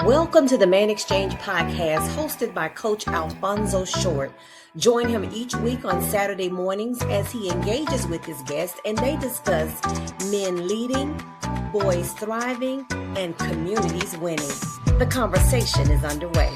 Welcome to the ManXChange podcast hosted by Coach Alfonso Short. Join him each week on Saturday mornings as he engages with his guests and they discuss men leading, boys thriving, and communities winning. The conversation is underway.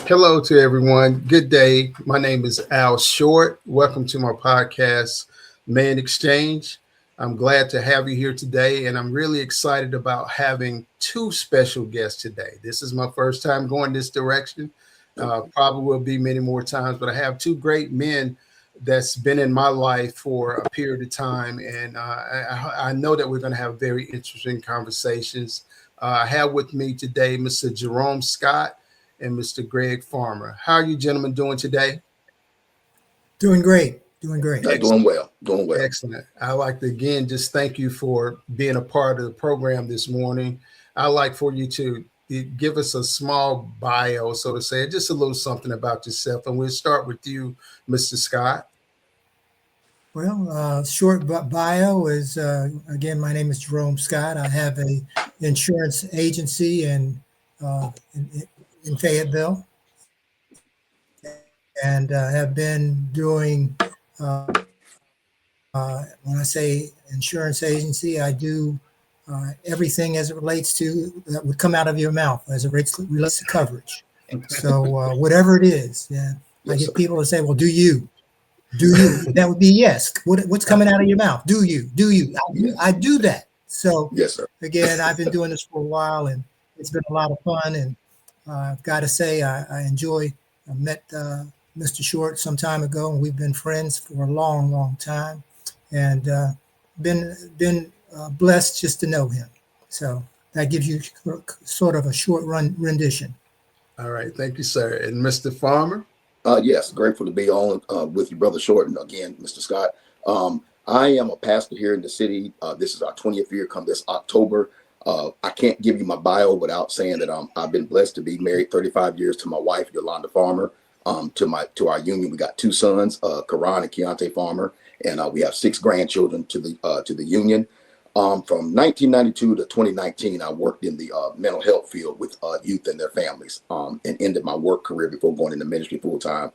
Hello to everyone. Good day. My name is Al Short. Welcome to my podcast, ManXChange. I'm glad to have you here today, and I'm really excited about having two special guests today. This is my first time going this direction. Probably will be many more times, but I have two great men that's been in my life for a period of time, and I know that we're going to have very interesting conversations. I have with me today Mr. Jerome Scott and Mr. Greg Farmer. How are you gentlemen doing today? Doing great. Doing well. Excellent. I'd like to again just thank you for being a part of the program this morning. I'd like for you to give us a small bio, so to say, just a little something about yourself. And we'll start with you, Mr. Scott. Well, short bio is, again, my name is Jerome Scott. I have a insurance agency in Fayetteville, and have been doing, when I say insurance agency, I do everything as it relates to that would come out of your mouth as it relates to coverage. So whatever it is, yeah, I get people to say, well, do you? That would be yes. What's coming out of your mouth? Do you? I do that. So yes, sir. Again, I've been doing this for a while, and it's been a lot of fun. And I've got to say, I enjoy. I met Mr. Short some time ago, and we've been friends for a long, long time, and been blessed just to know him. So that gives you sort of a short rendition. All right, thank you, sir. And Mr. Farmer. Yes, grateful to be on with your brother Short, and again, Mr. Scott. I am a pastor here in the city. This is our 20th year come this October. I can't give you my bio without saying that I've been blessed to be married 35 years to my wife, Yolanda Farmer. To our union, we got two sons, Karan and Keontae Farmer, and we have 6 grandchildren to the union. From 1992 to 2019, I worked in the mental health field with youth and their families, and ended my work career before going into ministry full time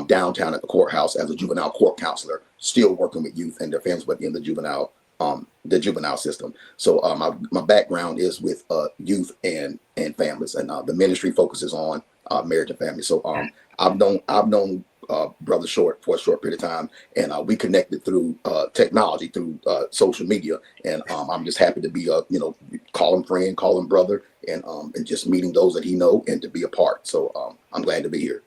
downtown at the courthouse as a juvenile court counselor, still working with youth and their families, but in the juvenile system. So my background is with youth and families, and the ministry focuses on marriage and family. So I've known Brother Short for a short period of time, and we connected through technology, through social media, and I'm just happy to be call him friend, call him brother, and just meeting those that he know and to be a part. So I'm glad to be here.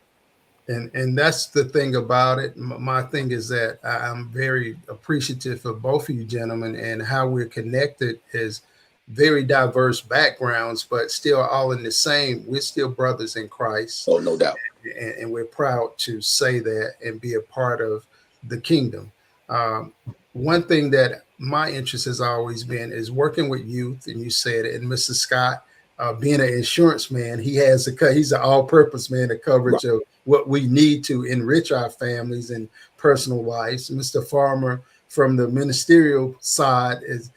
And that's the thing about it. My thing is that I'm very appreciative of both of you gentlemen, and how we're connected is very diverse backgrounds, but still all in the same. We're still brothers in Christ. Oh, no doubt. And we're proud to say that and be a part of the kingdom. One thing that my interest has always been is working with youth, and you said it, and Mr. Scott, being an insurance man, he's an all-purpose man, the coverage of what we need to enrich our families and personal lives. Mr. Farmer, from the ministerial side, is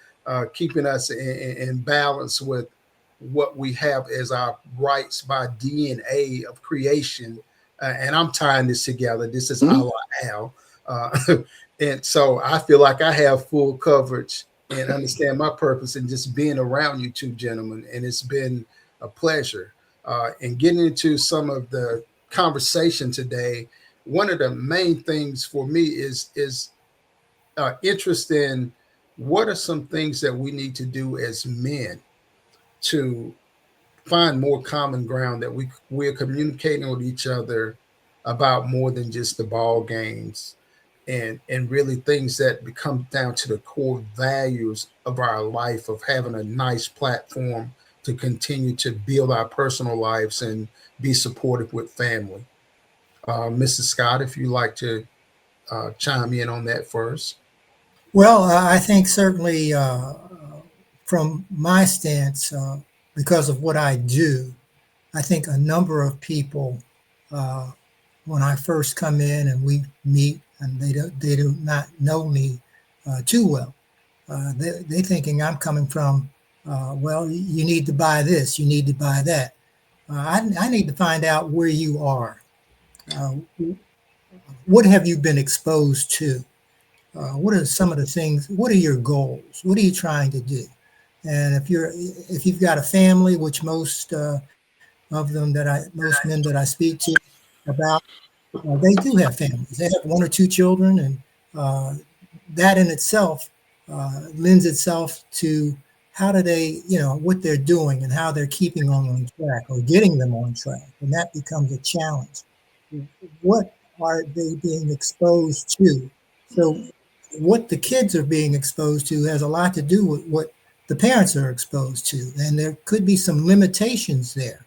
keeping us in balance with what we have as our rights by DNA of creation. And I'm tying this together. This is a la Al. And so I feel like I have full coverage and understand my purpose in just being around you two gentlemen. And it's been a pleasure. And getting into some of the conversation today, one of the main things for me is interest in what are some things that we need to do as men to find more common ground, that we're communicating with each other about more than just the ball games, and really things that become down to the core values of our life, of having a nice platform to continue to build our personal lives and be supportive with family. Mrs. Scott, if you'd like to chime in on that first. Well, I think certainly from my stance, because of what I do, I think a number of people, when I first come in and we meet, and they do not know me too well, They thinking I'm coming from, well, you need to buy this, you need to buy that. I need to find out where you are. Uh, what have you been exposed to? What are some of the things? What are your goals? What are you trying to do? And if you've got a family, which most of them most men that I speak to about, they do have families. They have one or two children, and uh, that in itself lends itself to how do they, what they're doing and how they're keeping on track or getting them on track, and that becomes a challenge. What are they being exposed to? So, what the kids are being exposed to has a lot to do with what the parents are exposed to, and there could be some limitations there.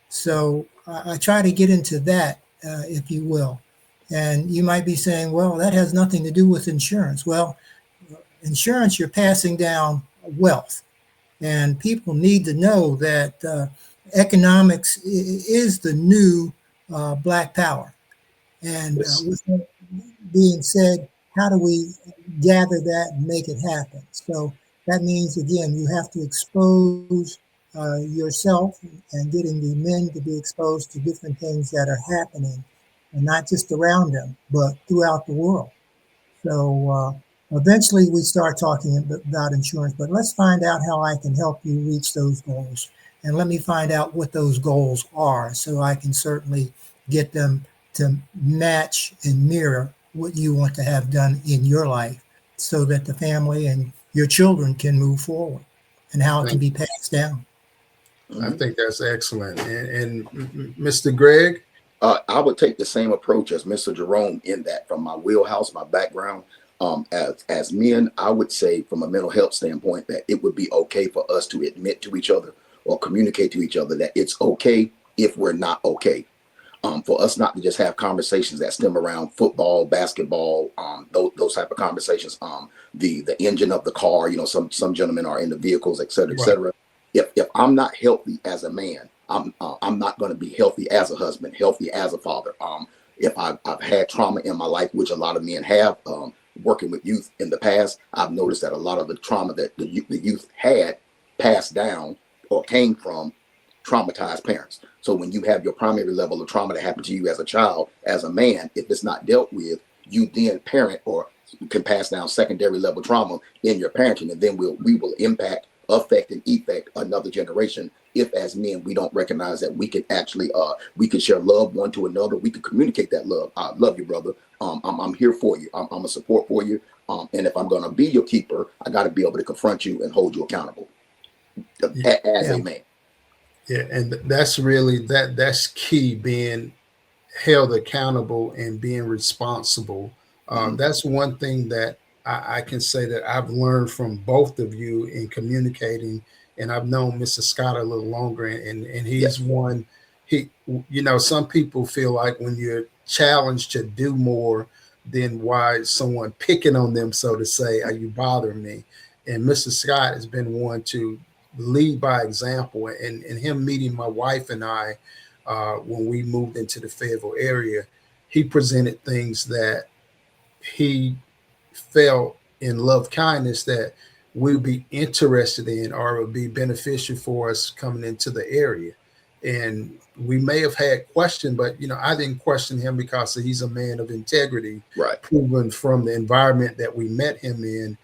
So I try to get into that, if you will. And you might be saying, well, that has nothing to do with insurance. Well, insurance, you're passing down wealth. And people need to know that economics is the new black power. And Yes. with that being said, how do we gather that and make it happen? So that means, again, you have to expose yourself and getting the men to be exposed to different things that are happening, and not just around them, but throughout the world. So eventually we start talking about insurance, but let's find out how I can help you reach those goals. And let me find out what those goals are so I can certainly get them to match and mirror what you want to have done in your life so that the family and your children can move forward and how it can Thank be you. passed down. I think that's excellent. And Mr. Greg, I would take the same approach as Mr. Jerome in that from my wheelhouse, my background. As men, I would say from a mental health standpoint that it would be okay for us to admit to each other or communicate to each other that it's okay if we're not okay. For us not to just have conversations that stem around football, basketball, those type of conversations. The engine of the car, some gentlemen are in the vehicles, et cetera, et right. cetera. If I'm not healthy as a man, I'm not going to be healthy as a husband, healthy as a father. If I've had trauma in my life, which a lot of men have, working with youth in the past, I've noticed that a lot of the trauma that the youth had passed down or came from traumatized parents. So when you have your primary level of trauma that happened to you as a child, as a man, if it's not dealt with, you then parent or can pass down secondary level trauma in your parenting, and then we will impact, affect, and effect another generation if as men we don't recognize that we can actually we can share love one to another. We can communicate that love. I love you, brother. I'm here for you. I'm a support for you. And if I'm going to be your keeper, I got to be able to confront you and hold you accountable as Yeah. a man. Yeah, and that's really that's key, being held accountable and being responsible. Mhm. That's one thing that I can say that I've learned from both of you in communicating. And I've known Mr. Scott a little longer, and he's Yes. one. He, some people feel like when you're challenged to do more, then why is someone picking on them, so to say? Are you bothering me? And Mr. Scott has been one to lead by example, and him meeting my wife and I when we moved into the Fayetteville area, he presented things that he felt in love kindness that we'd be interested in or would be beneficial for us coming into the area. And we may have had question, but I didn't question him because he's a man of integrity, Right. proven from the environment that we met him in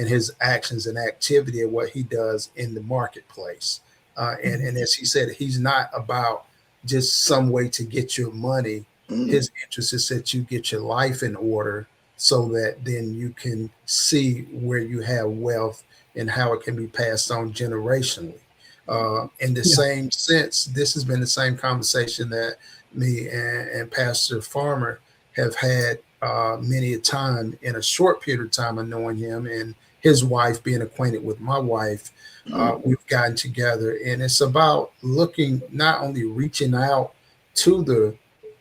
his actions and activity of what he does in the marketplace. And as he said, he's not about just some way to get your money. Mhm. His interest is that you get your life in order so that then you can see where you have wealth and how it can be passed on generationally. In the Yeah. same sense, this has been the same conversation that me and Pastor Farmer have had many a time in a short period of time of knowing him and his wife being acquainted with my wife. Mhm. We've gotten together, and it's about looking, not only reaching out to the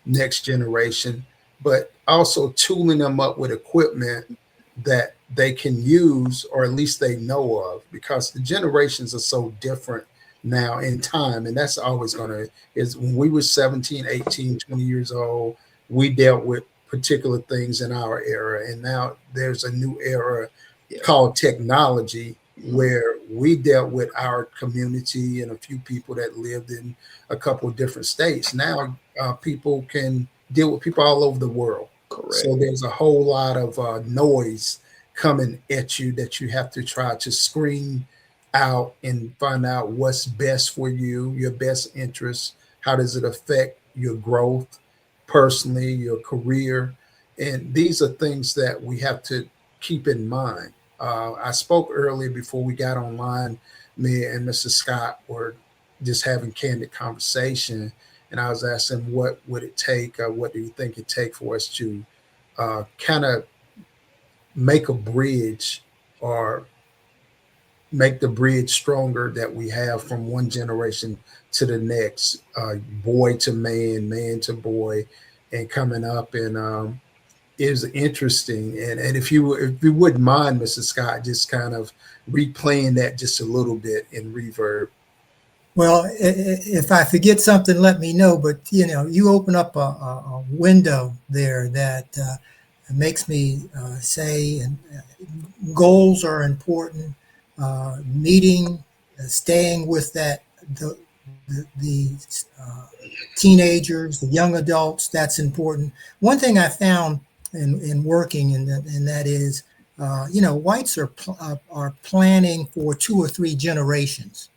next generation, but also tooling them up with equipment that they can use, or at least they know of, because the generations are so different now in time. And that's always going to, is when we were 17, 18, 20 years old, we dealt with particular things in our era. And now there's a new era Yes. called technology, Mhm. where we dealt with our community and a few people that lived in a couple of different states. Now people can deal with people all over the world. Correct. So there's a whole lot of noise coming at you that you have to try to screen out and find out what's best for you, your best interests. How does it affect your growth personally, your career? And these are things that we have to keep in mind. I spoke earlier before we got online. Me and Mr. Scott were just having candid conversation, and I was asking what would it take, what do you think it take for us to kind of make a bridge or make the bridge stronger that we have from one generation to the next, boy to man, man to boy, and coming up. And is interesting. And if you wouldn't mind, Mrs. Scott, just kind of replaying that just a little bit in reverb. Well, if I forget something, let me know. But you open up a window there that makes me say, and goals are important. Meeting, staying with the uh, teenagers, the young adults. That's important. One thing I found in working, and that is, whites are planning for 2 or 3 generations.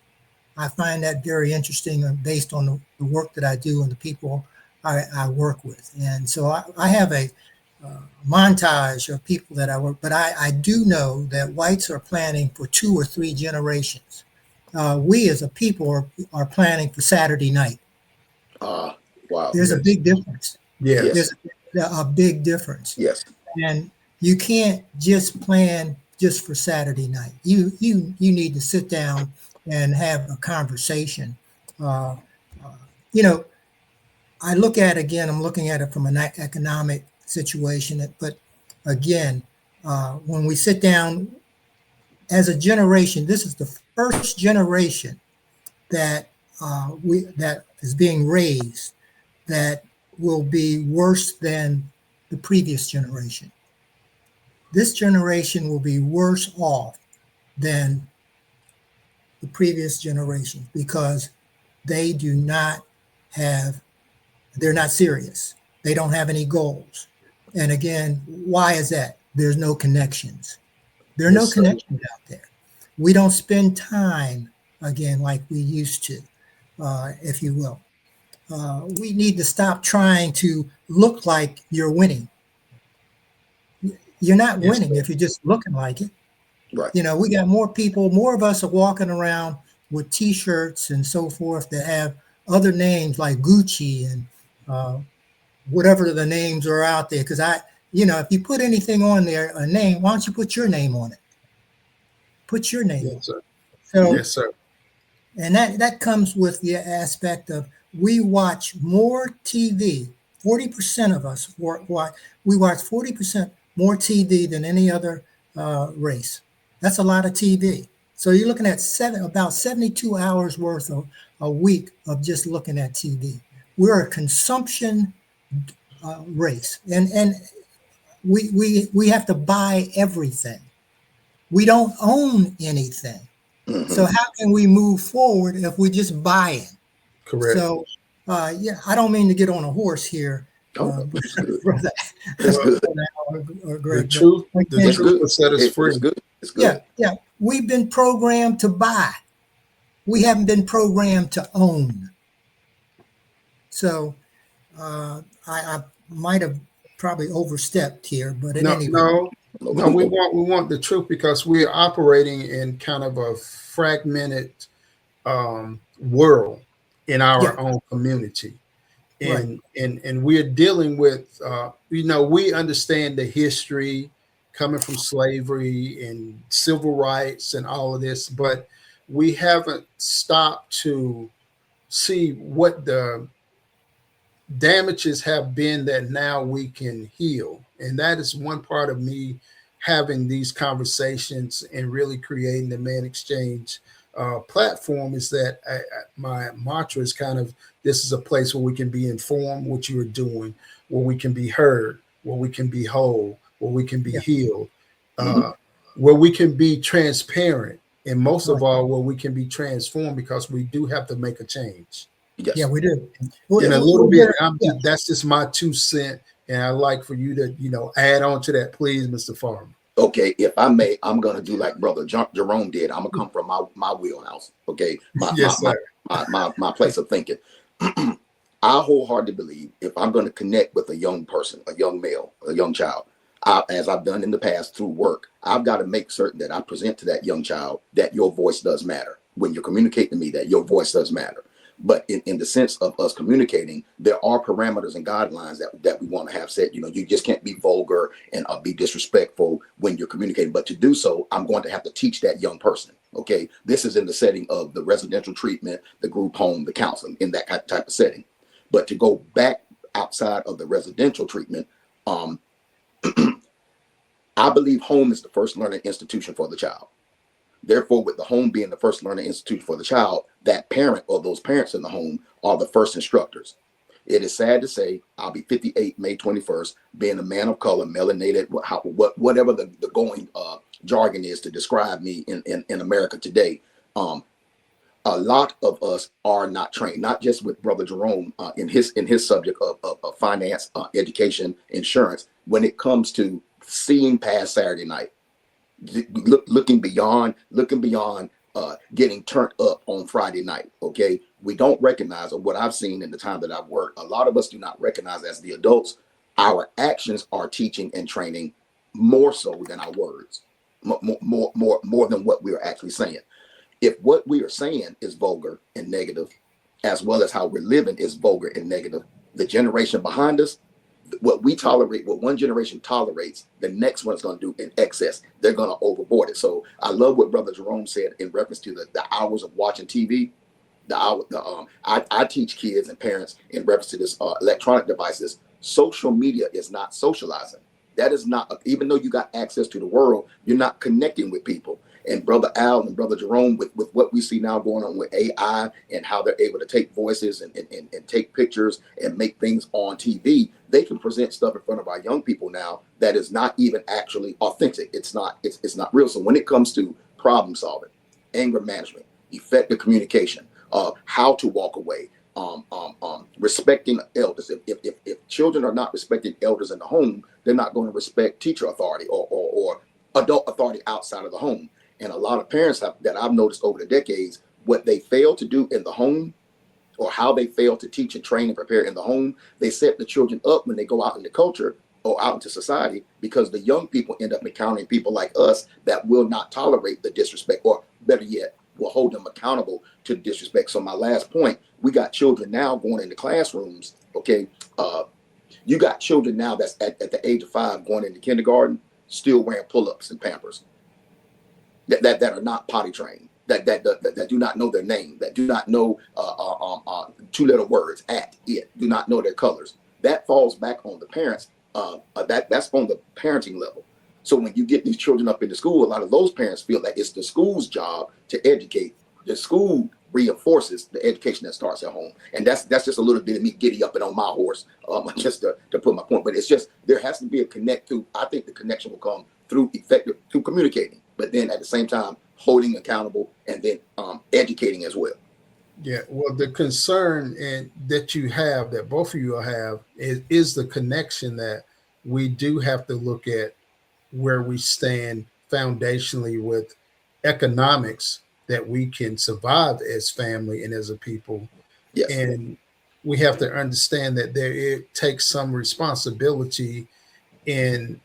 I find that very interesting based on the work that I do and the people I work with. And so I have a montage of people that I work, but I do know that whites are planning for 2 or 3 generations. We as a people are planning for Saturday night. Wow. There's a Yes. big difference. Yes. Yes. There's a big difference. Yes. And you can't just plan just for Saturday night. You need to sit down and have a conversation. Uh, uh, you know, I look at again. I'm looking at it from an economic situation, but again, when we sit down as a generation, this is the first generation that that is being raised that will be worse than the previous generation. This generation will be worse off than the previous generation because they do not have, they're not serious. They don't have any goals. And again, why is that? There's no connections. There are no Yes, sir. connections out there. We don't spend time again like we used to, if you will. We need to stop trying to look like you're winning. You're not Yes, winning sir. if you're just looking like it. Right. We got more people, more of us are walking around with T-shirts and so forth that have other names like Gucci and uh, whatever the names are out there. Because if you put anything on there, a name, why don't you put your name on it? Put your name on Yes, it. sir. So, Yes, sir. and that comes with the aspect of we watch more TV. 40% of us we watch 40% more TV than any other race. That's a lot of TV. So you're looking at about 72 hours worth of a week of just looking at TV. We're a consumption race, and we have to buy everything. We don't own anything. Hmm. So how can we move forward if we just buy it? Correct. So, I don't mean to get on a horse here, Oh, no, it's good. brother, It's Well, good. or the Greg, but truth, the again, It's truth good. will set us It's free. good. It's yeah, good. yeah, we've been programmed to buy. We haven't been programmed to own. So, I might have probably overstepped here, but at No, any rate, no, No, no. We no. want the truth because we're operating in kind of a fragmented world in yeah, our own community. right, And we're dealing with we understand the history coming from slavery and civil rights and all of this, but we haven't stopped to see what the damages have been that now we can heal. And that is one part of me having these conversations and really creating the ManXChange platform is that my mantra is kind of this is a place where we can be informed what you are doing, where we can be heard, where we can be whole, where we can be yeah, healed. Hmm. Uh, where we can be transparent, and most of Right. all, where we can be transformed, because we do have to make a change. Yes. Yeah, we do. In a little bit, Yeah. that's just my 2 cents, and I'd like for you to, add on to that, please, Mr. Farmer. Okay, if I may, I'm gonna do like Brother Jerome did. I'm gonna come from my wheelhouse. Okay, my my Yes, my sir. my place of thinking. I wholeheartedly believe if I'm going to connect with a young person, a young male, a young child, as I've done in the past through work, I've got to make certain that I present to that young child that your voice does matter. When you're communicating to me, that your voice does matter. But in the sense of us communicating, there are parameters and guidelines that we want to have set. You just can't be vulgar and be disrespectful when you're communicating. But to do so, I'm going to have to teach that young person. Okay, this is in the setting of the residential treatment, the group home, the counseling, in that type of setting. But to go back outside of the residential treatment, I believe home is the first learning institution for the child. Therefore, with the home being the first learning institution for the child, that parent or those parents in the home are the first instructors. It is sad to say, I'll be 58 May 21st, being a man of color, melanated, whatever the going jargon is to describe me in America today. A lot of us are not trained, not just with Brother Jerome in his subject of finance, education, insurance. When it comes to seeing past Saturday night, looking beyond, getting turned up on Friday night. Okay, we don't recognize, or what I've seen in the time that I've worked, a lot of us do not recognize as the adults, our actions are teaching and training more so than our words, more than what we are actually saying. If what we are saying is vulgar and negative, as well as how we're living is vulgar and negative, the generation behind us, what we tolerate, what one generation tolerates, the next one's going to do in excess. They're going to overboard it. So I love what Brother Jerome said in reference to the hours of watching TV. I teach kids and parents in reference to this electronic devices. Social media is not socializing. That is not, even though you got access to the world, you're not connecting with people. And Brother Al and Brother Jerome, with what we see now going on with AI and how they're able to take voices and take pictures and make things on TV, they can present stuff in front of our young people now that is not even actually authentic. It's not real. So when it comes to problem solving, anger management, effective communication, how to walk away, respecting elders. If children are not respecting elders in the home, they're not going to respect teacher authority or adult authority outside of the home. And a lot of parents that I've noticed over the decades, what they fail to do in the home, or how they fail to teach and train and prepare in the home, they set the children up when they go out in the culture or out into society, because the young people end up encountering people like us that will not tolerate the disrespect, or better yet, will hold them accountable to the disrespect. So my last point, we got children now going into classrooms. Okay, you got children now that's at the age of 5 going into kindergarten, still wearing pull-ups and Pampers, that are not potty trained, that do not know their name, that do not know 2-letter words, at, it, do not know their colors. That falls back on the parents. That's on the parenting level. So when you get these children up into school, a lot of those parents feel that it's the school's job to educate. The school reinforces the education that starts at home. And that's just a little bit of me giddy up and on my horse, just to put my point. But it's just, there has to be a connect to, I think the connection will come through communicating, but then at the same time, holding accountable, and then educating as well. Yeah, well, the concern that you have, that both of you have, is the connection that we do have to look at where we stand foundationally with economics, that we can survive as family and as a people. Yes. And we have to understand that it takes some responsibility in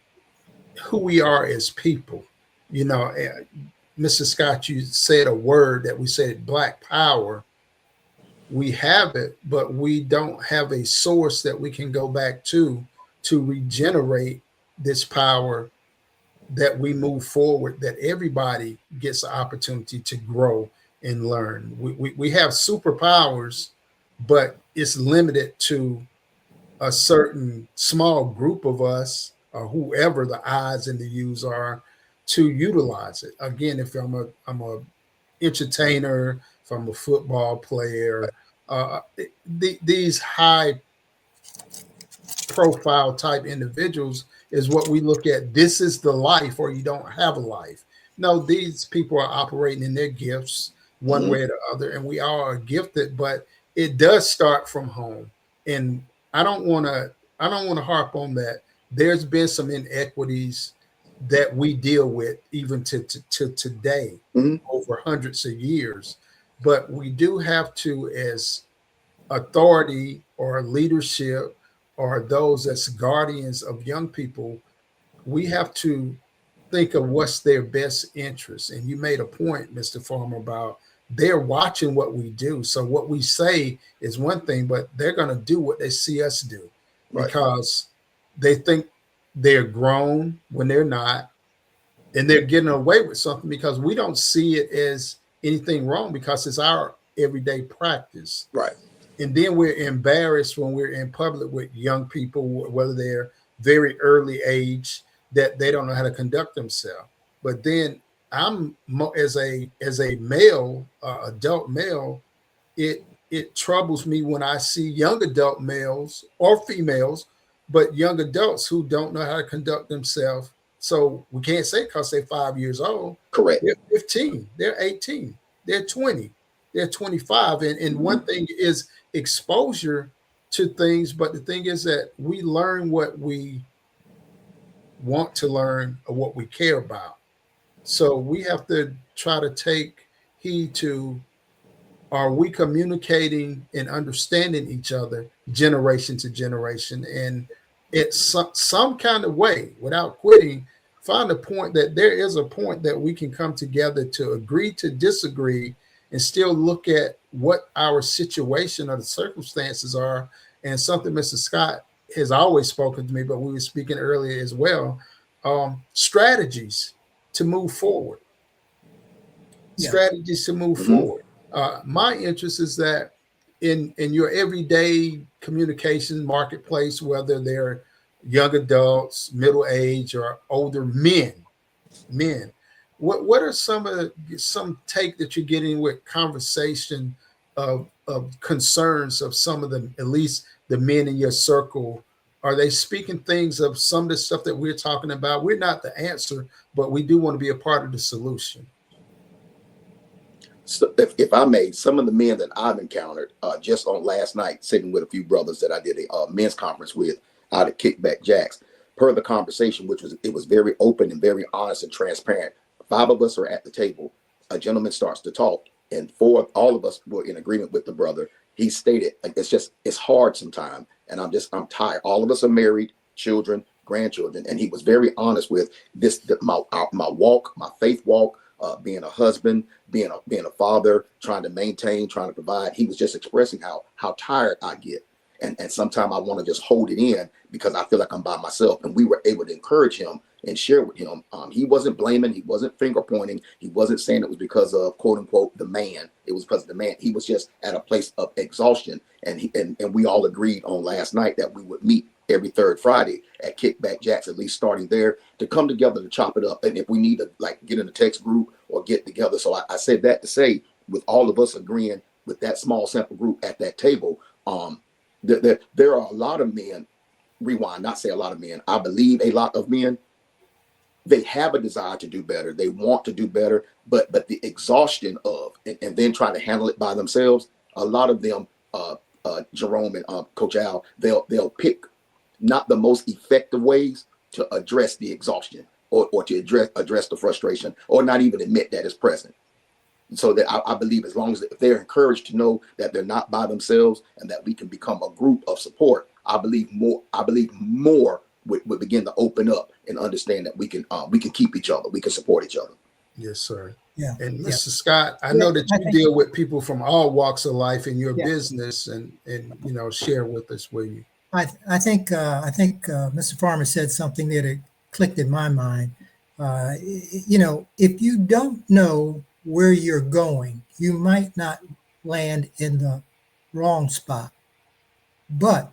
who we are as people. Mr. Scott, you said a word that we said, Black power. We have it, but we don't have a source that we can go back to regenerate this power, that we move forward, that everybody gets the opportunity to grow and learn. We have superpowers, but it's limited to a certain small group of us, or whoever the I's and the U's are, to utilize it. Again, if I'm a entertainer, if I'm a football player, these high profile type individuals is what we look at. This is the life, or you don't have a life. no, these people are operating in their gifts one way or the other, and we all are gifted, but it does start from home. And I don't want to harp on that. There's been some inequities that we deal with even to today, over hundreds of years. But we do have to, as authority or leadership or those that's guardians of young people, we have to think of what's their best interest. And you made a point, Mr. Farmer, about they're watching what we do. So what we say is one thing, but they're going to do what they see us do, because they think they're grown when they're not, and they're getting away with something because we don't see it as anything wrong because it's our everyday practice. Right. And then we're embarrassed when we're in public with young people, whether they're very early age, that they don't know how to conduct themselves. But then as a male, adult male, it troubles me when I see young adult males or females, but young adults who don't know how to conduct themselves. So we can't say because they're 5 years old. Correct. They're 15, they're 18, they're 20, they're 25. And one thing is exposure to things, but the thing is that we learn what we want to learn or what we care about. So we have to try to take heed to, are we communicating and understanding each other generation to generation, and it's some kind of way, without quitting, find a point that there is a point that we can come together to agree to disagree and still look at what our situation or the circumstances are. And something Mr. Scott has always spoken to me, but we were speaking earlier as well, strategies to move forward. Strategies to move forward. My interest is that in your everyday communication marketplace, whether they're young adults, middle age, or older men, what are some take that you're getting with conversation of concerns of some of them, at least the men in your circle? Are they speaking things of some of the stuff that we're talking about? We're not the answer, but we do want to be a part of the solution. So if I may, some of the men that I've encountered just on last night, sitting with a few brothers that I did a men's conference with out at Kickback Jacks, per the conversation, it was very open and very honest and transparent. 5 of us are at the table. A gentleman starts to talk, and all of us were in agreement with the brother. He stated, it's hard sometimes, and I'm tired. All of us are married, children, grandchildren, and he was very honest with this, my walk, my faith walk. Being a husband, being a father, trying to maintain, trying to provide. He was just expressing how tired I get. And sometimes I want to just hold it in because I feel like I'm by myself. And we were able to encourage him and share with him. He wasn't blaming. He wasn't finger pointing. He wasn't saying it was because of, quote unquote, the man. It was because of the man. He was just at a place of exhaustion. And we all agreed on last night that we would meet every third Friday at Kickback Jacks, at least starting there, to come together to chop it up. And if we need to get in a text group or get together. So I said that to say, with all of us agreeing with that small sample group at that table, there are a lot of men, not say a lot of men, I believe a lot of men, they have a desire to do better. They want to do better, but the exhaustion of, and then trying to handle it by themselves, a lot of them, Jerome and Coach Al, they'll pick not the most effective ways to address the exhaustion or to address the frustration, or not even admit that it's present. So that I believe, as long as if they're encouraged to know that they're not by themselves and that we can become a group of support, I believe more would begin to open up and understand that we can keep each other, we can support each other. Yes, sir. Yeah. And Mr. Scott, I know that you deal with people from all walks of life in your business, and share with us where you. I think Mr. Farmer said something that it clicked in my mind. If you don't know where you're going, you might not land in the wrong spot, but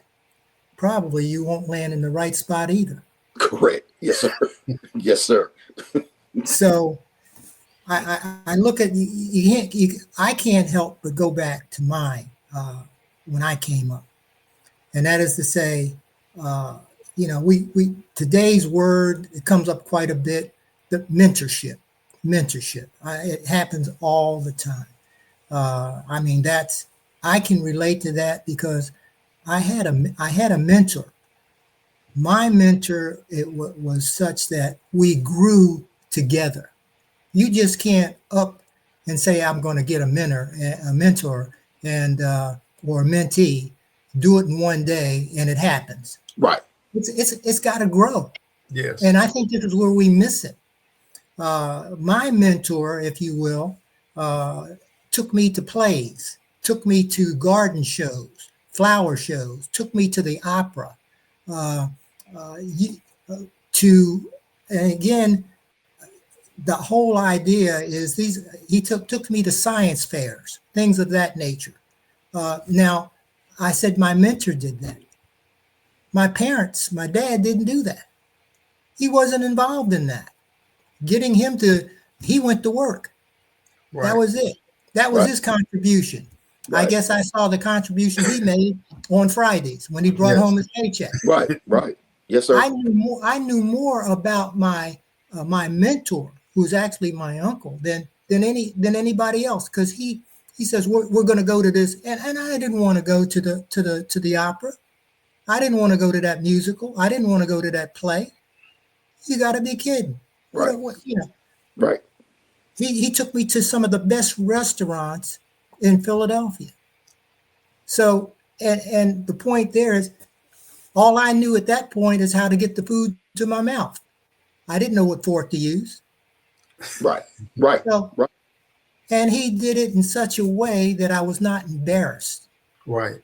probably you won't land in the right spot either. Correct. Yes, sir. Yes, sir. So I look at I can't help but go back to mine when I came up. And that is to say, we today's word, it comes up quite a bit, the mentorship. mentorship. It happens all the time. I mean, I can relate to that because I had a mentor. My mentor, was such that we grew together. You just can't up and say, I'm going to get a mentor and or a mentee, do it in one day and it happens. Right. It's got to grow. Yes. And I think this is where we miss it. My mentor, if you will, took me to plays, took me to garden shows, flower shows, took me to the opera, and again, the whole idea is he took me to science fairs, things of that nature. Now, I said my mentor did that. My dad didn't do that. He wasn't involved in that. He went to work. Right. That was it. That was Right. his contribution. Right. I guess I saw the contribution he made on Fridays when he brought home his paycheck. Right. Yes, sir. I knew more about my mentor, who's actually my uncle, than anybody else, because he says we're going to go to this, and I didn't want to go to the opera. I didn't want to go to that musical. I didn't want to go to that play. You got to be kidding. Right. Right. He took me to some of the best restaurants in Philadelphia. So, and the point there is, all I knew at that point is how to get the food to my mouth. I didn't know what fork to use. Right. So, right. And he did it in such a way that I was not embarrassed. Right.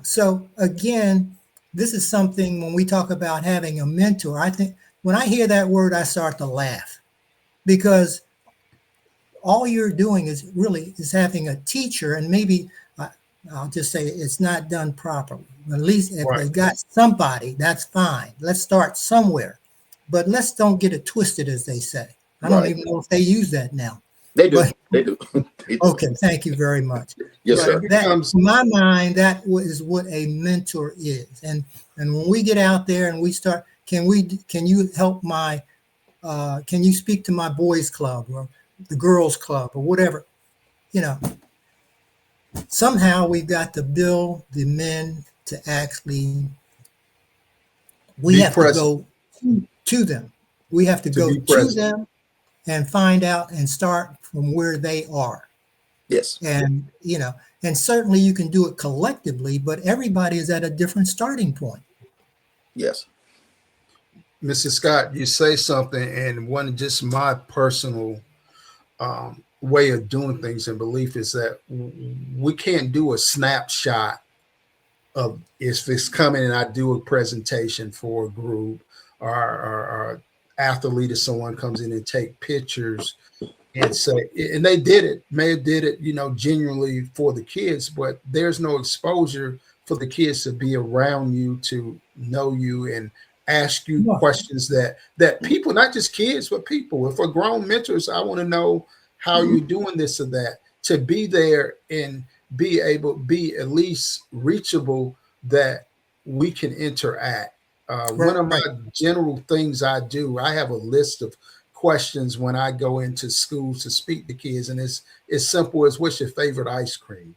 So again, this is something when we talk about having a mentor, I think when I hear that word, I start to laugh, because all you're doing is having a teacher, and maybe I'll just say it's not done properly. At least if they got somebody, that's fine. Let's start somewhere, but let's don't get it twisted, as they say. I don't even know if they use that now. They do. They do. Okay, thank you very much. Yes, sir. In my mind, that is what a mentor is. And when we get out there and we start, can you help can you speak to my boys club or the girls club or whatever? Somehow we've got to build the men to actually, we have to go to them. We have to go to them and find out and start from where they are. Yes. And, and certainly you can do it collectively, but everybody is at a different starting point. Yes. Mrs. Scott, you say something, and just my personal way of doing things and belief is that we can't do a snapshot of if it's coming and I do a presentation for a group or athlete, or someone comes in and take pictures and say, and they may have did it, genuinely for the kids, but there's no exposure for the kids to be around you, to know you and ask you questions that people, not just kids, but people. If we're grown mentors, I want to know how you're doing this or that, to be there and be at least reachable, that we can interact. One of my general things I do, I have a list of questions when I go into schools to speak to kids, and it's as simple as, what's your favorite ice cream?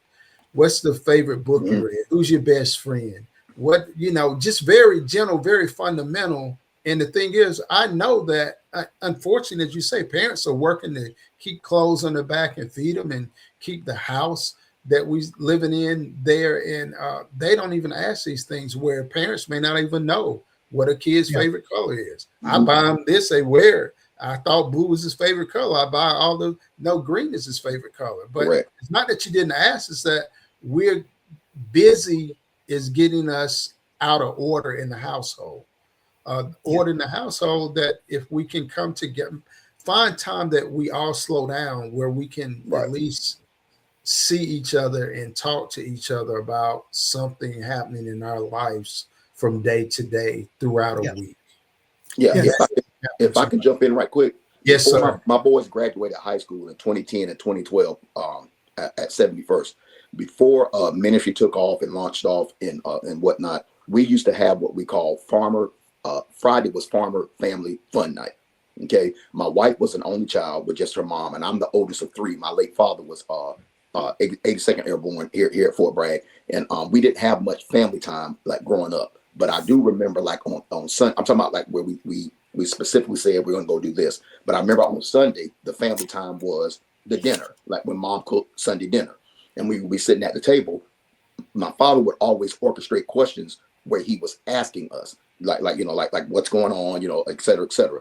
What's the favorite book you read? Who's your best friend? What, just very general, very fundamental. And the thing is, I know that, unfortunately, as you say, parents are working to keep clothes on their back and feed them and keep the house that we living in there. And they don't even ask these things, where parents may not even know what a kid's favorite color is. I buy them this, they wear it. I thought blue was his favorite color. I buy no, green is his favorite color. But it's not that you didn't ask, it's that we're busy is getting us out of order in the household. Order in the household, that if we can come together, find time that we all slow down, where we can at least see each other and talk to each other about something happening in our lives from day to day throughout a week. If I can jump in right quick. Yes, sir. My boys graduated high school in 2010 and 2012 at 71st. Before ministry took off and launched off and whatnot, we used to have what we call Friday was Farmer Family Fun Night. Okay, my wife was an only child with just her mom, and I'm the oldest of three. My late father was 82nd Airborne here at Fort Bragg, and we didn't have much family time like growing up. But I do remember like on Sunday, I'm talking about like where we specifically said we're gonna go do this. But I remember on Sunday the family time was the dinner, like when mom cooked Sunday dinner, and we would be sitting at the table. My father would always orchestrate questions where he was asking us, like what's going on, et cetera, et cetera.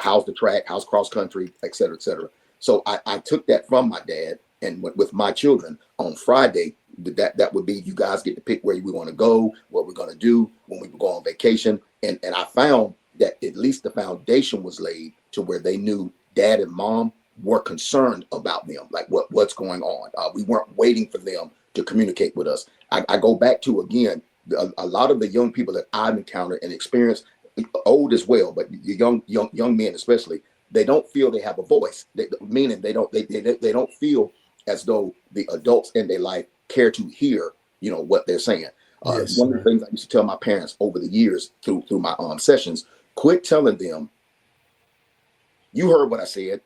How's the track? How's cross country, et cetera, et cetera. So I took that from my dad, and with my children on Friday, that would be, you guys get to pick where we want to go, what we're going to do when we go on vacation. And I found that at least the foundation was laid to where they knew dad and mom were concerned about them, like what's going on. We weren't waiting for them to communicate with us. I go back to, again, a lot of the young people that I've encountered and experienced, old as well, but young men especially, they don't feel they have a voice. Meaning they don't feel as though the adults in their life care to hear, what they're saying. Yes, one of the things I used to tell my parents over the years through my sessions: quit telling them, "You heard what I said.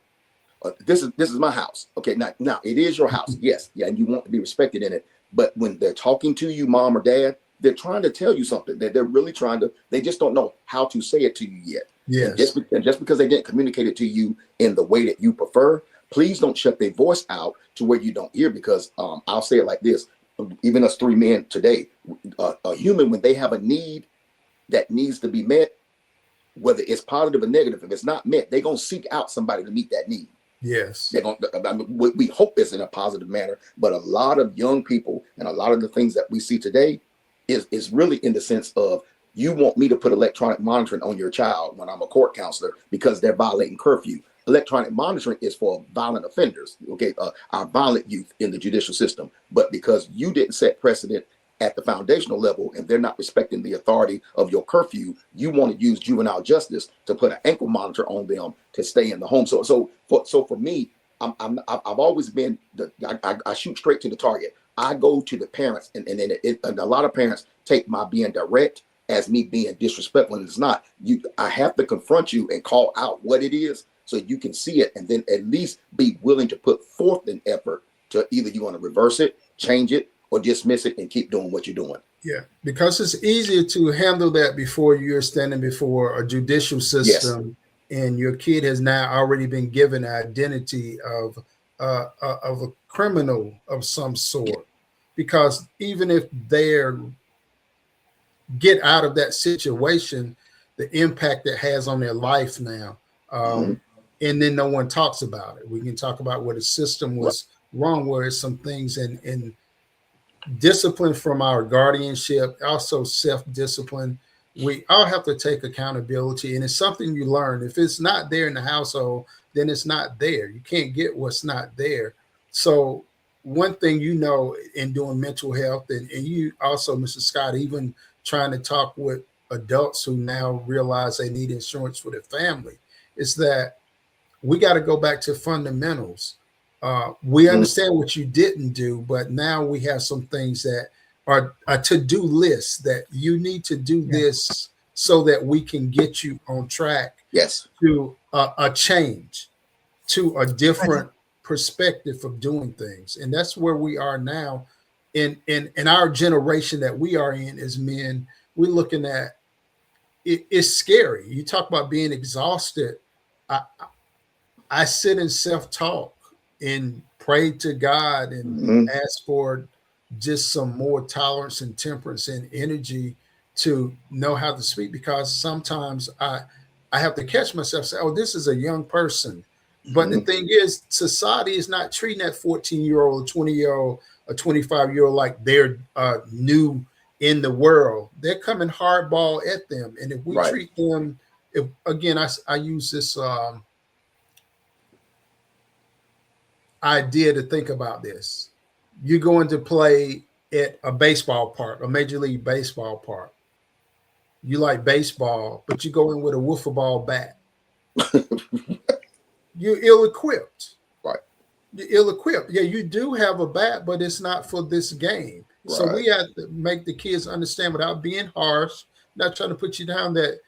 This is my house. Okay, now it is your house. Yes, yeah, and you want to be respected in it. But when they're talking to you, mom or dad, they're trying to tell you something. They're really trying to. They just don't know how to say it to you yet. yes, And just because they didn't communicate it to you in the way that you prefer, please don't shut their voice out to where you don't hear. Because I'll say it like this: even us three men today, a human, when they have a need that needs to be met, whether it's positive or negative, if it's not met, they're gonna seek out somebody to meet that need. yes, They're going. We hope it's in a positive manner, but a lot of young people and a lot of the things that we see today is really in the sense of, you want me to put electronic monitoring on your child when I'm a court counselor because they're violating curfew. Electronic monitoring is for violent offenders, okay, our violent youth in the judicial system. But because you didn't set precedent at the foundational level and they're not respecting the authority of your curfew, you want to use juvenile justice to put an ankle monitor on them to stay in the home. So for me, I've always been I shoot straight to the target. I go to the parents, and a lot of parents take my being direct as me being disrespectful, and it's not. I have to confront you and call out what it is so you can see it, and then at least be willing to put forth an effort to either you want to reverse it, change it, or dismiss it and keep doing what you're doing. yeah. Because it's easier to handle that before you're standing before a judicial system, and your kid has now already been given an identity of a criminal of some sort. Because even if they're get out of that situation, the impact it has on their life now, and then no one talks about it. We can talk about where the system was wrong, where it's some things in discipline from our guardianship, also self-discipline. We all have to take accountability, and it's something you learn. If it's not there in the household, then it's not there. You can't get what's not there. So one thing, in doing mental health, and you also, Mr. Scott, even trying to talk with adults who now realize they need insurance for their family, is that we got to go back to fundamentals. We understand what you didn't do, but now we have some things that are a to-do list that you need to do this so that we can get you on track to a change, to a different perspective of doing things. And that's where we are now in our generation that we are in as men. We're looking at it's scary. You talk about being exhausted. I sit in self-talk and pray to God and ask for just some more tolerance and temperance and energy to know how to speak, because sometimes I have to catch myself say, oh, this is a young person. But the thing is, society is not treating that 14-year-old, 20-year-old, a 25-year-old like they're new in the world. They're coming hardball at them. And if we treat them, I use this idea to think about this. You're going to play at a baseball park, a Major League Baseball park. You like baseball, but you go in with a wiffle ball bat. You're ill-equipped. Right. You're ill-equipped. Yeah, you do have a bat, but it's not for this game. Right. So we have to make the kids understand, without being harsh, not trying to put you down, that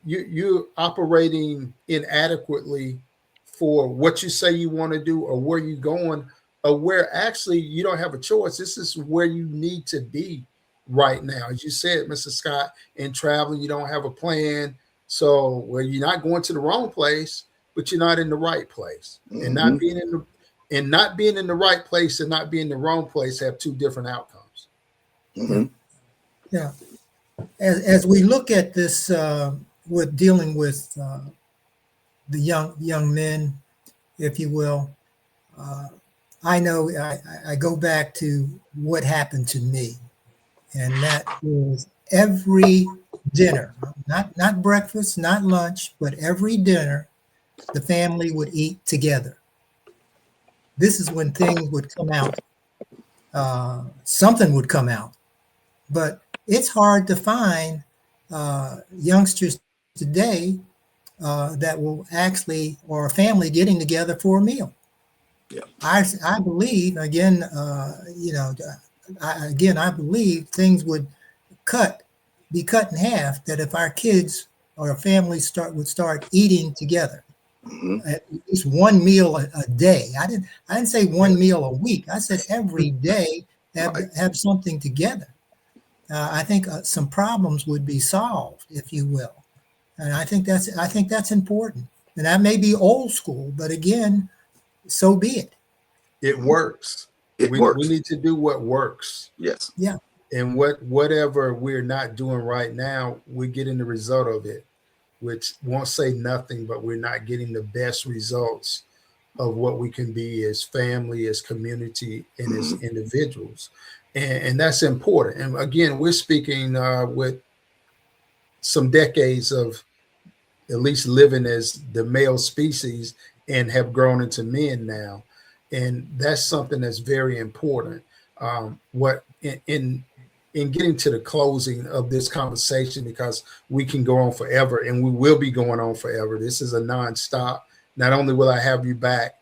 you're operating inadequately for what you say you want to do or where you're going, or where actually you don't have a choice. This is where you need to be right now. As you said, Mr. Scott, in traveling, you don't have a plan. So where you're not going to the wrong place, but you're not in the right place. And not being in the right place and not being in the wrong place have two different outcomes. Yeah. As we look at this, with dealing with the young men, if you will, I know I go back to what happened to me, and that was every dinner, not breakfast, not lunch, but every dinner, the family would eat together. This is when things would come out. Something would come out, but it's hard to find youngsters today that will actually, or a family getting together for a meal. Yeah. I believe, again, I believe things would be cut in half, that if our kids or our families would start eating together, at least one meal a day. I didn't say one meal a week. I said every day have something together. I think some problems would be solved, if you will. And I think that's important. And that may be old school, but again, so be it. It works. We need to do what works. Yes. Yeah. And whatever we're not doing right now, we're getting the result of it, which won't say nothing, but we're not getting the best results of what we can be as family, as community, and as individuals. And that's important. And again, we're speaking with some decades of at least living as the male species and have grown into men now. And that's something that's very important. What in getting to the closing of this conversation, because we can go on forever and we will be going on forever. This is a nonstop. Not only will I have you back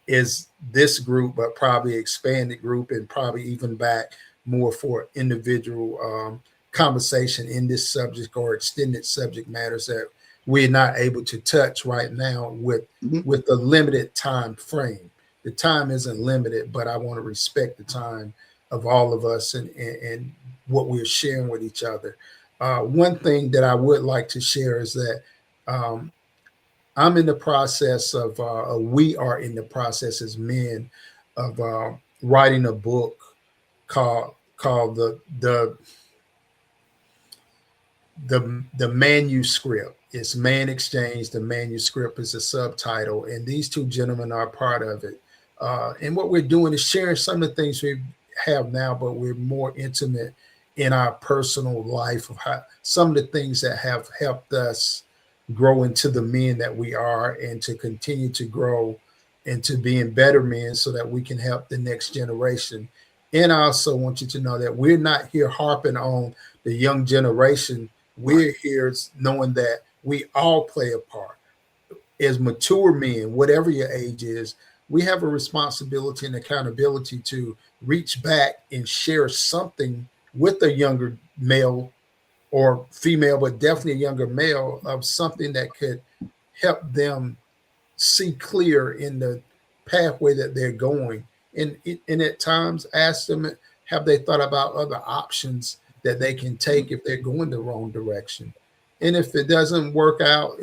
as this group, but probably expanded group, and probably even back more for individual conversation in this subject or extended subject matters that we're not able to touch right now with the limited time frame. The time isn't limited, but I want to respect the time of all of us and what we're sharing with each other. One thing that I would like to share is that I'm in the process of, we are in the process as men of writing a book called the manuscript. It's ManXChange. The manuscript is a subtitle, and these two gentlemen are part of it. And what we're doing is sharing some of the things we have now, but we're more intimate in our personal life of how some of the things that have helped us grow into the men that we are, and to continue to grow into being better men so that we can help the next generation. And I also want you to know that we're not here harping on the young generation. We're here knowing that we all play a part. As mature men, whatever your age is, we have a responsibility and accountability to reach back and share something with a younger male or female, but definitely a younger male, of something that could help them see clear in the pathway that they're going. And at times ask them, have they thought about other options that they can take if they're going the wrong direction? And if it doesn't work out,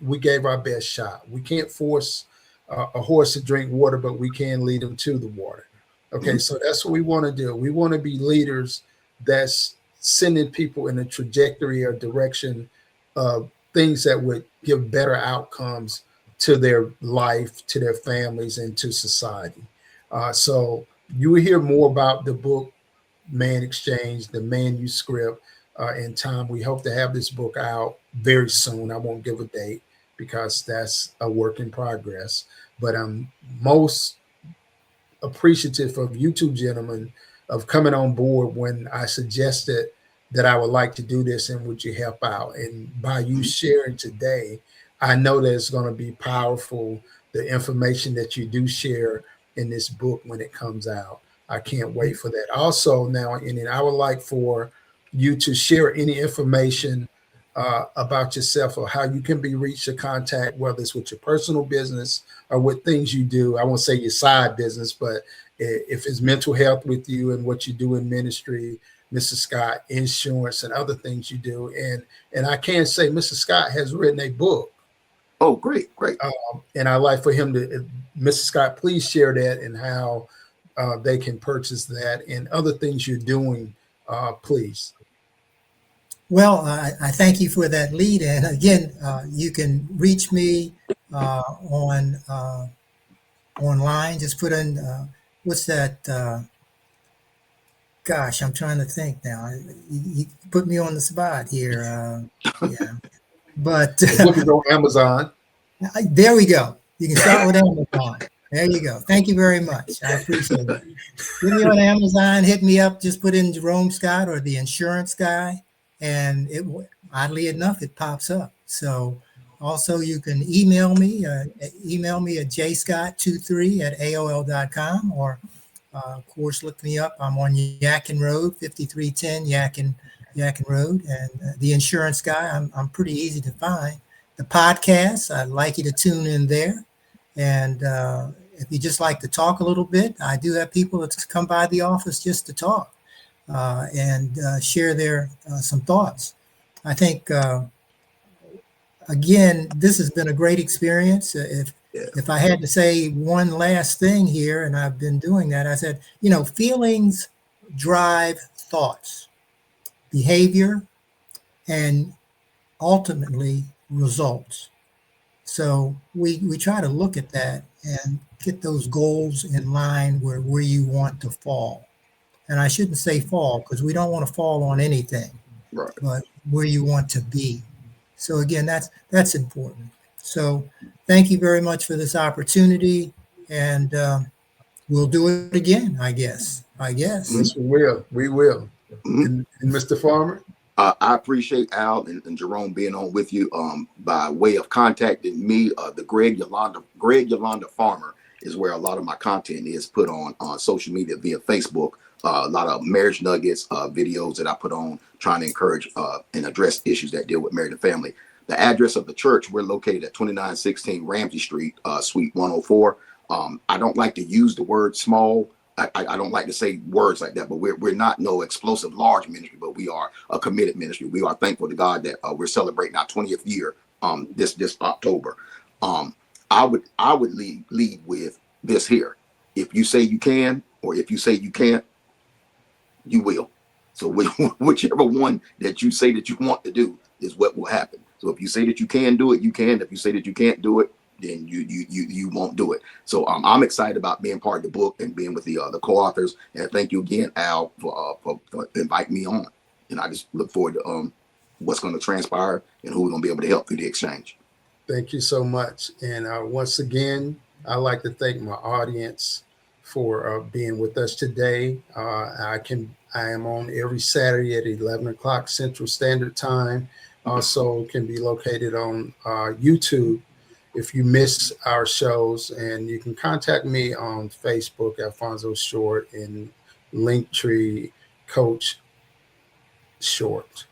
we gave our best shot. We can't force a horse to drink water, but we can lead them to the water. Okay, so that's what we want to do. We want to be leaders that's sending people in a trajectory or direction of things that would give better outcomes to their life, to their families, and to society. So you will hear more about the book, ManXChange, the manuscript, in time. We hope to have this book out very soon. I won't give a date because that's a work in progress. But I'm most appreciative of you two gentlemen of coming on board when I suggested that I would like to do this and would you help out. And by you sharing today, I know that it's going to be powerful, the information that you do share in this book when it comes out. I can't wait for that. Also now, and I would like for you to share any information about yourself or how you can be reached or contact, whether it's with your personal business or with things you do. I won't say your side business, but if it's mental health with you and what you do in ministry, Mr. Scott, insurance and other things you do. And I can say Mr. Scott has written a book. Oh, great. And I'd like for him to, Mr. Scott, please share that and how they can purchase that and other things you're doing, please. Well, I thank you for that lead. And again, you can reach me on online. Just put in, what's that? Gosh, I'm trying to think now. You put me on the spot here. Yeah, but The book is on Amazon. there we go. You can start with Amazon. There you go. Thank you very much. I appreciate it. Get me on Amazon. Hit me up. Just put in Jerome Scott or the insurance guy, and oddly enough, it pops up. So also you can email me at jscott23@aol.com, or of course, look me up. I'm on Yakin Road, 5310 Yakin Road, and the insurance guy. I'm pretty easy to find. The podcast, I'd like you to tune in there. And if you just like to talk a little bit, I do have people that come by the office just to talk and share their some thoughts. I think, again, this has been a great experience. If I had to say one last thing here, and I've been doing that, I said, feelings drive thoughts, behavior, and ultimately results. So we try to look at that and get those goals in line where you want to fall. And I shouldn't say fall, because we don't want to fall on anything, Right. but where you want to be. So again, that's important. So thank you very much for this opportunity, and we'll do it again, I guess. Yes, we will. And Mr. Farmer? I appreciate Al and Jerome being on with you. By way of contacting me, the Greg Yolanda Farmer is where a lot of my content is put on social media via Facebook. A lot of marriage nuggets, videos that I put on trying to encourage and address issues that deal with marriage and family. The address of the church, we're located at 2916 Ramsey Street, Suite 104. I don't like to use the word small. I don't like to say words like that, but we're not no explosive large ministry, but we are a committed ministry. We are thankful to God that we're celebrating our 20th year this October. I would lead with this here. If you say you can, or if you say you can't, you will. So whichever one that you say that you want to do is what will happen. So if you say that you can do it, you can. If you say that you can't do it, then you won't do it. So I'm excited about being part of the book and being with the co-authors. And thank you again, Al, for inviting me on. And I just look forward to what's going to transpire and who we're going to be able to help through the exchange. Thank you so much. And once again, I'd like to thank my audience for being with us today. I am on every Saturday at 11 o'clock Central Standard Time. Also can be located on YouTube if you miss our shows, and you can contact me on Facebook, Alfonso Short, and Linktree, Coach Short.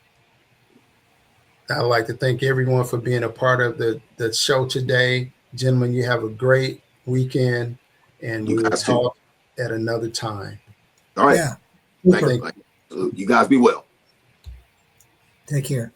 I'd like to thank everyone for being a part of the show today. Gentlemen, you have a great weekend, and we will talk at another time. All right. Yeah. Thank you. You guys be well. Take care.